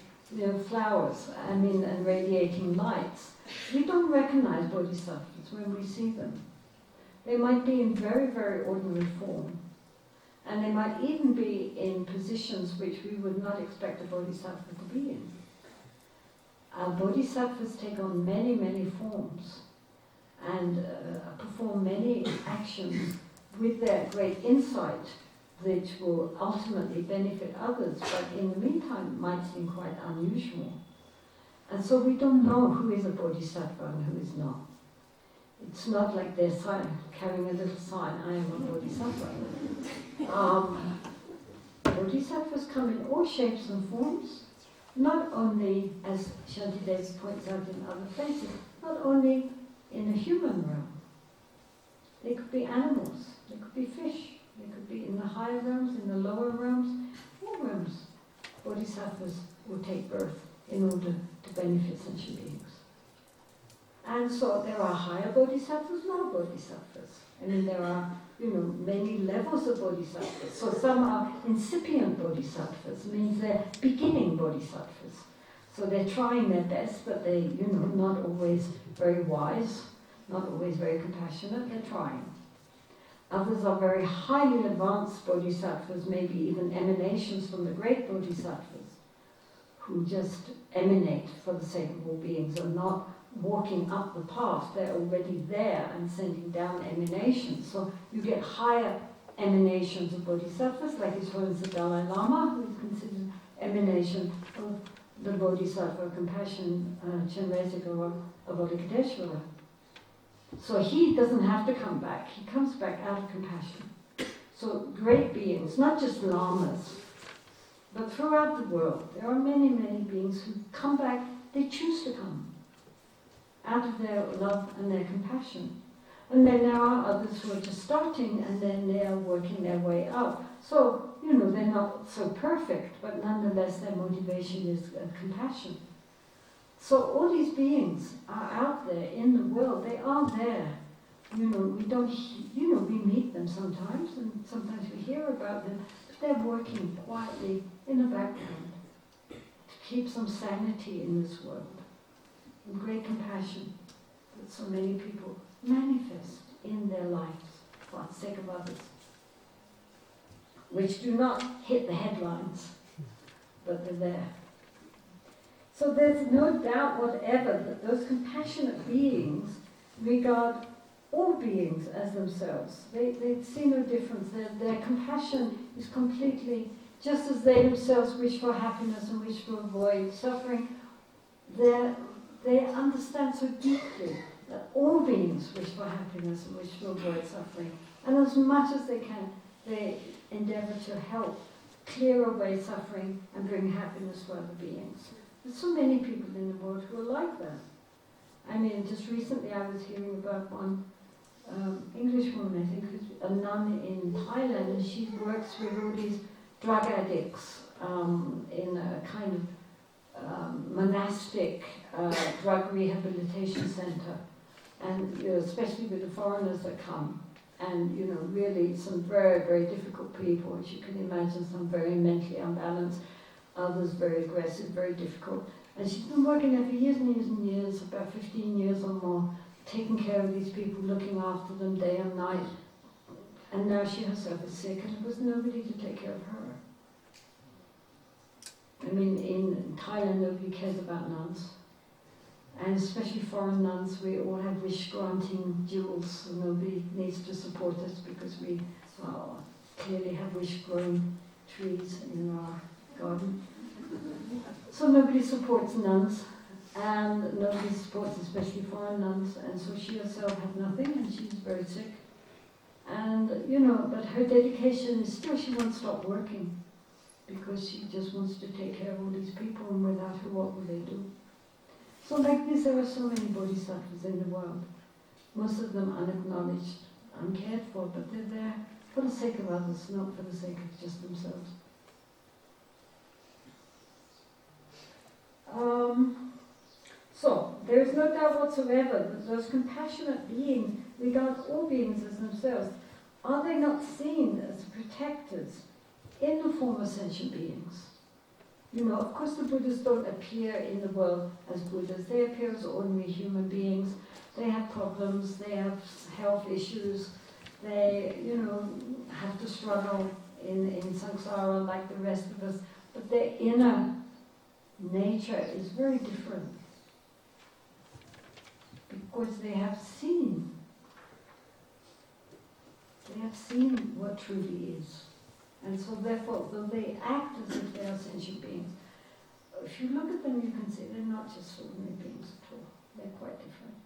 flowers, and radiating lights. We don't recognize bodhisattvas when we see them. They might be in very, very ordinary form. And they might even be in positions which we would not expect a bodhisattva to be in. Bodhisattvas take on many, many forms and perform many actions with their great insight, which will ultimately benefit others, but in the meantime might seem quite unusual. And so we don't know who is a bodhisattva and who is not. It's not like they're carrying a little sign, I am a bodhisattva. Bodhisattvas come in all shapes and forms, not only, as Shantideva points out in other places, not only in the human realm. They could be animals, they could be fish, they could be in the higher realms, in the lower realms, all realms. Bodhisattvas will take birth in order to benefit sentient beings. And so there are higher bodhisattvas, lower bodhisattvas. There are, many levels of bodhisattvas. So some are incipient bodhisattvas, means they're beginning bodhisattvas. So they're trying their best, but they, not always very wise, not always very compassionate, they're trying. Others are very highly advanced bodhisattvas, maybe even emanations from the great bodhisattvas, who just emanate for the sake of all beings and not walking up the path. They're already there and sending down emanations. So you get higher emanations of bodhisattvas, like as well as the Dalai Lama, who is considered emanation of the bodhisattva of compassion, Chenrezig Avalokiteshvara. So he doesn't have to come back. He comes back out of compassion. So great beings, not just lamas, but throughout the world, there are many, many beings who come back, they choose to come out of their love and their compassion. And then there are others who are just starting and then they are working their way up. So, they're not so perfect, but nonetheless their motivation is compassion. So all these beings are out there in the world, they are there. We don't, we meet them sometimes and sometimes we hear about them, but they're working quietly in the background to keep some sanity in this world. And great compassion that so many people manifest in their lives for the sake of others, which do not hit the headlines, but they're there. So there's no doubt whatever that those compassionate beings regard all beings as themselves. They see no difference. Their compassion is completely, just as they themselves wish for happiness and wish to avoid suffering, they understand so deeply that all beings wish for happiness and wish to avoid suffering. And as much as they can, they endeavor to help clear away suffering and bring happiness for other beings. There's so many people in the world who are like that. I mean, just recently I was hearing about one English woman, I think, who's a nun in Thailand, and she works with all these drug addicts in a kind of monastic drug rehabilitation center, and especially with the foreigners that come, and really some very, very difficult people, as you can imagine, some very mentally unbalanced, others very aggressive, very difficult. And she's been working there for years and years and years, about 15 years or more, taking care of these people, looking after them day and night. And now she herself is sick, and there was nobody to take care of her. I mean, in Thailand, nobody cares about nuns. And especially foreign nuns, we all have wish-granting jewels, so nobody needs to support us because we clearly have wish-growing trees in our garden. So nobody supports nuns, and nobody supports especially foreign nuns, and so she herself had nothing, and she's very sick. And, but her dedication is still, she won't stop working, because she just wants to take care of all these people, and without her, what will they do? So like this, there are so many bodhisattvas in the world, most of them unacknowledged, uncared for, but they're there for the sake of others, not for the sake of just themselves. So, there is no doubt whatsoever that those compassionate beings regard all beings as themselves. Are they not seen as protectors in the form of sentient beings? Of course the Buddhas don't appear in the world as Buddhas. They appear as ordinary human beings. They have problems, they have health issues, they, have to struggle in samsara like the rest of us. But their inner nature is very different, because they have seen what truly is. And so therefore, though they act as if they are sentient beings, if you look at them, you can see they're not just ordinary beings at all. They're quite different.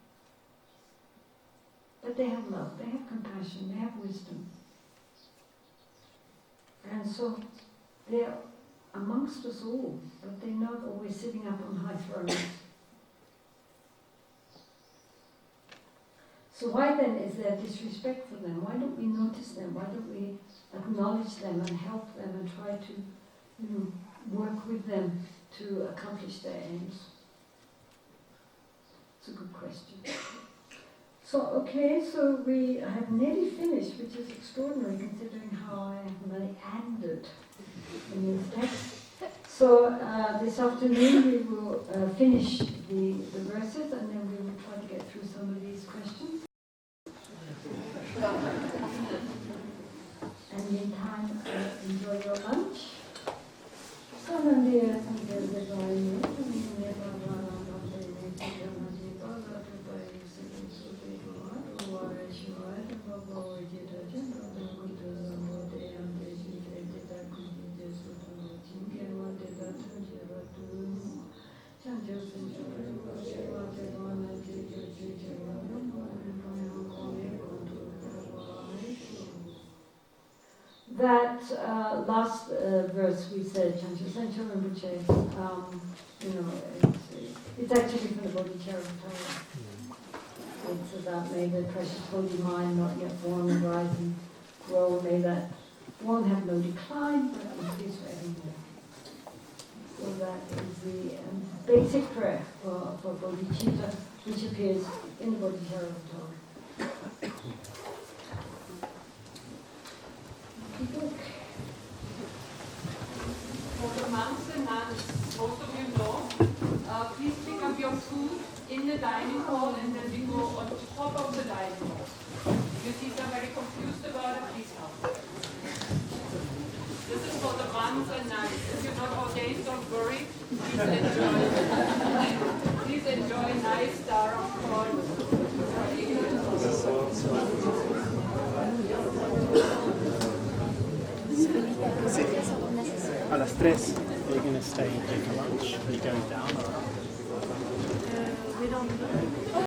But they have love, they have compassion, they have wisdom. And so they're amongst us all, but they're not always sitting up on high thrones. So why then is there disrespect for them? Why don't we notice them? Why don't we acknowledge them and help them and try to work with them to accomplish their aims? It's a good question. So we have nearly finished, which is extraordinary considering how I have meandered in this text. So this afternoon we will finish the verses, and then we will try to get through some of these questions. And meantime, enjoy your lunch. That last verse we said, Chancho Rinpoche, it's actually from the Bodhisattva. It's about, may the precious holy mind not yet born and rise and grow, may that one have no decline, but increase forevermore. So that is the basic prayer for Bodhicitta, which appears in the Bodhisattva. For the monks and nuns, most of you know, please pick up your food in the dining hall, and then we go on top of the dining hall. If you see somebody confused about it, please help. This is for the monks and nuns. If you're not ordained, don't worry. Please enjoy nice Dharma. Chris, are you going to stay and take a lunch? Are you going down? Or? We don't know.